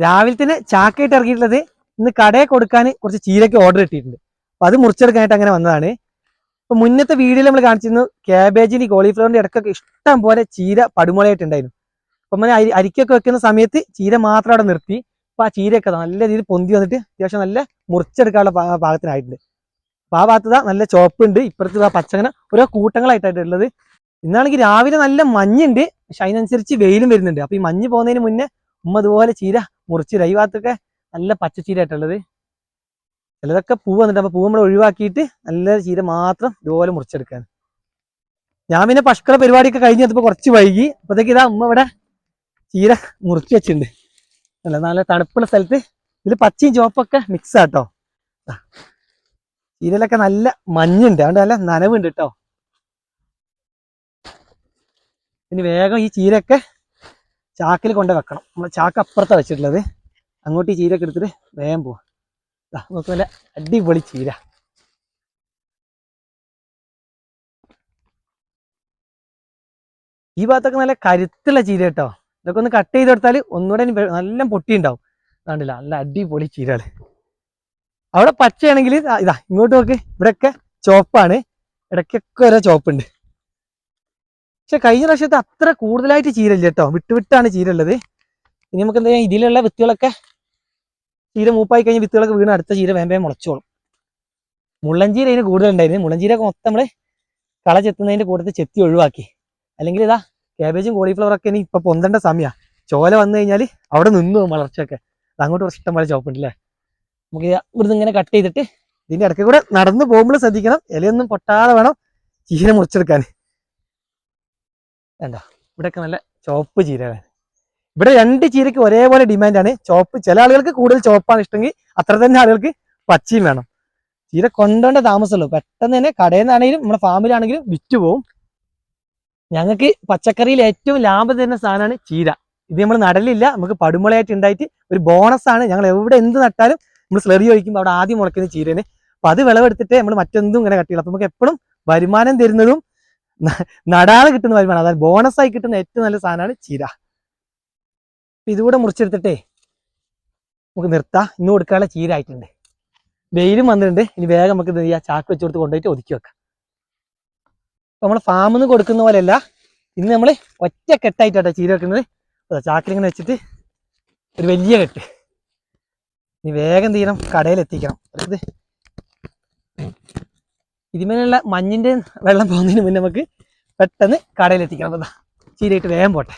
രാവിലെ തന്നെ ചാക്കയിട്ട് ഇറക്കിയിട്ടുള്ളത് ഇന്ന് കടയിൽ കൊടുക്കാൻ കുറച്ച് ചീരയ്ക്ക് ഓർഡർ കിട്ടിയിട്ടുണ്ട്. അപ്പൊ അത് മുറിച്ചെടുക്കാനായിട്ട് അങ്ങനെ വന്നതാണ്. ഇപ്പൊ മുന്നത്തെ വീഡിയോയിൽ നമ്മൾ കാണിച്ചിരുന്നു ക്യാബേജിന് കോളിഫ്ലവറിന്റെ ഇടയ്ക്കൊക്കെ ഇഷ്ടം പോലെ ചീര പടുമുളയായിട്ടുണ്ടായിരുന്നു. അപ്പൊ നമ്മൾ അരിക്കൊക്കെ വെക്കുന്ന സമയത്ത് ചീര മാത്രം അവിടെ നിർത്തി. അപ്പൊ ആ ചീരയൊക്കെ നല്ല രീതിയിൽ പൊന്തി വന്നിട്ട് അത്യാവശ്യം നല്ല മുറിച്ചെടുക്കാനുള്ള പാകത്തിനായിട്ടുണ്ട്. അപ്പൊ ആ ഭാഗത്ത് നല്ല ചോപ്പുണ്ട്, ഇപ്പുറത്ത് പച്ചങ്ങനെ ഓരോ കൂട്ടങ്ങളായിട്ടുള്ളത്. ഇന്നാണെങ്കിൽ രാവിലെ നല്ല മഞ്ഞുണ്ട്, പക്ഷെ അതിനനുസരിച്ച് വെയിലും വരുന്നുണ്ട്. അപ്പൊ ഈ മഞ്ഞ് പോകുന്നതിന് മുന്നേ ഉമ്മ അതുപോലെ ചീര മുറിച്ചില്ല. ഈ ഭാഗത്തൊക്കെ നല്ല പച്ചച്ചീര ആയിട്ടുള്ളത്. ചിലതൊക്കെ പൂ വന്നിട്ട് അപ്പൊ പൂ നമ്മൾ ഒഴിവാക്കിയിട്ട് നല്ല ചീര മാത്രം ഇതുപോലെ മുറിച്ചെടുക്കാൻ. ഞാൻ പിന്നെ പഷ്കറ പരിപാടിയൊക്കെ കഴിഞ്ഞ് വന്നപ്പോൾ കുറച്ച് വൈകി. അപ്പോഴത്തേക്ക് ഇതാ ഉമ്മ ഇവിടെ ചീര മുറിച്ച് വെച്ചിട്ടുണ്ട്. അല്ല നല്ല തണുപ്പുള്ള സ്ഥലത്ത്. ഇതിൽ പച്ചയും ചുവപ്പൊക്കെ മിക്സ് ആട്ടോ. ചീരയിലൊക്കെ നല്ല മഞ്ഞുണ്ട്, അതുകൊണ്ട് നല്ല നനവുണ്ട് കേട്ടോ. ഇനി വേഗം ഈ ചീരയൊക്കെ ചാക്കിൽ കൊണ്ട് വെക്കണം. നമ്മൾ ചാക്ക് അപ്പുറത്താണ് വെച്ചിട്ടുള്ളത്. അങ്ങോട്ട് ഈ ചീരയൊക്കെ എടുത്തിട്ട് വേഗം പോവാം. നമുക്ക് നല്ല അടിപൊളി ചീര. ഈ ഭാഗത്തൊക്കെ നല്ല കരുത്തുള്ള ചീര കേട്ടോ. ഇതൊക്കെ ഒന്ന് കട്ട് ചെയ്ത് കൊടുത്താൽ ഒന്നുകൂടെ നല്ല പൊട്ടി ഉണ്ടാവും. കണ്ടില്ല, നല്ല അടിപൊളി ചീരകള്. അവിടെ പച്ചയാണെങ്കിൽ ഇതാ ഇങ്ങോട്ട് നോക്ക്, ഇവിടെയൊക്കെ ചോപ്പാണ്, ഇടയ്ക്കൊക്കെ ഓരോ ചോപ്പുണ്ട്. പക്ഷെ കഴിഞ്ഞ പ്രാവശ്യത്തെ അത്ര കൂടുതലായിട്ട് ചീര ഇല്ല കേട്ടോ, വിട്ടാണ് ചീര ഉള്ളത്. ഇനി നമുക്ക് എന്താ ചെയ്യാം, ഇതിലുള്ള വിത്തുകളൊക്കെ ചീര മൂപ്പായി കഴിഞ്ഞ വിത്തുകളൊക്കെ വീണ് അടുത്ത ചീര വേമ്പേ മുളച്ചോളും. മുള്ളഞ്ചീര അതിന് കൂടുതലുണ്ടായിരുന്നു. മുള്ളഞ്ചീരൊക്കെ മൊത്തം നമ്മള് കള ചെത്തുന്നതിന്റെ കൂട്ടത്തിൽ ചെത്തി ഒഴിവാക്കി. അല്ലെങ്കിൽ ഇതാ ക്യാബേജും കോളിഫ്ലവറൊക്കെ ഇനി ഇപ്പൊ പൊന്തേണ്ട സമയമാണ്. ചോല വന്നു കഴിഞ്ഞാൽ അവിടെ നിന്നു വളർച്ചയൊക്കെ. അങ്ങോട്ട് കുറച്ച് ഇഷ്ടം പോലെ ചോപ്പുണ്ട് അല്ലേ. നമുക്ക് ഇവിടുന്ന് ഇങ്ങനെ കട്ട് ചെയ്തിട്ട് ഇതിന്റെ ഇടയ്ക്ക് കൂടെ നടന്നു പോകുമ്പോൾ ശ്രദ്ധിക്കണം, ഇലയൊന്നും പൊട്ടാതെ വേണം ചീര മുറിച്ചെടുക്കാൻ. വേണ്ട, ഇവിടെയൊക്കെ നല്ല ചോപ്പ് ചീരയാണ്. ഇവിടെ രണ്ട് ചീരയ്ക്ക് ഒരേപോലെ ഡിമാൻഡാണ്. ചോപ്പ് ചില ആളുകൾക്ക് കൂടുതൽ ചോപ്പാണ് ഇഷ്ടമെങ്കിൽ അത്ര തന്നെ ആളുകൾക്ക് പച്ചയും വേണം. ചീര കൊണ്ടോണ്ട താമസമുള്ളൂ. പെട്ടെന്ന് തന്നെ കടയിൽ നിന്നാണെങ്കിലും നമ്മുടെ ഫാമിലാണെങ്കിലും വിറ്റ് പോവും. ഞങ്ങൾക്ക് പച്ചക്കറിയിൽ ഏറ്റവും ലാഭം തരുന്ന സാധനമാണ് ചീര. ഇത് നമ്മൾ നടലില്ല, നമുക്ക് പടുമുളയായിട്ട് ഉണ്ടായിട്ട് ഒരു ബോണസാണ്. ഞങ്ങൾ എവിടെ എന്ത് നട്ടാലും നമ്മൾ സ്ലറി ഒഴിക്കുമ്പോൾ അവിടെ ആദ്യം മുളയ്ക്കുന്ന ചീരന്. അപ്പൊ അത് വിളവെടുത്തിട്ട് നമ്മൾ മറ്റെന്തും ഇങ്ങനെ കട്ടിയില്ല. അപ്പൊ നമുക്ക് എപ്പോഴും വരുമാനം തരുന്നതും നടാതെ കിട്ടുന്ന വരുമാനം, അതായത് ബോണസായി കിട്ടുന്ന ഏറ്റവും നല്ല സാധനമാണ് ചീര. ഇതുകൂടെ മുറിച്ചെടുത്തിട്ടേ നമുക്ക് നിർത്താം. ഇന്ന് കൊടുക്കാനുള്ള ചീര ആയിട്ടുണ്ട്. വെയിലും വന്നിട്ടുണ്ട്. ഇനി വേഗം നമുക്ക് എന്ത് ചെയ്യാം, ചാക്ക് വെച്ച് കൊടുത്ത് കൊണ്ടുപോയിട്ട് ഒതുക്കി വെക്കാം. നമ്മൾ ഫാമിൽ നിന്ന് കൊടുക്കുന്ന പോലെയല്ല, ഇന്ന് നമ്മൾ ഒറ്റ കെട്ടായിട്ടാണ് ചീര വെക്കുന്നത്. ചാക്കിലിങ്ങനെ വെച്ചിട്ട് ഒരു വലിയ കെട്ട്. ഇനി വേഗം എന്ത് ചെയ്യണം, കടയിൽ എത്തിക്കണം. ഇതിന്മേലുള്ള മഞ്ഞിന്റെ വെള്ളം പോകുന്നതിന് മുന്നേ നമുക്ക് പെട്ടെന്ന് കടയിൽ എത്തിക്കണം. ചീരയിട്ട് വേഗം പോട്ടെ.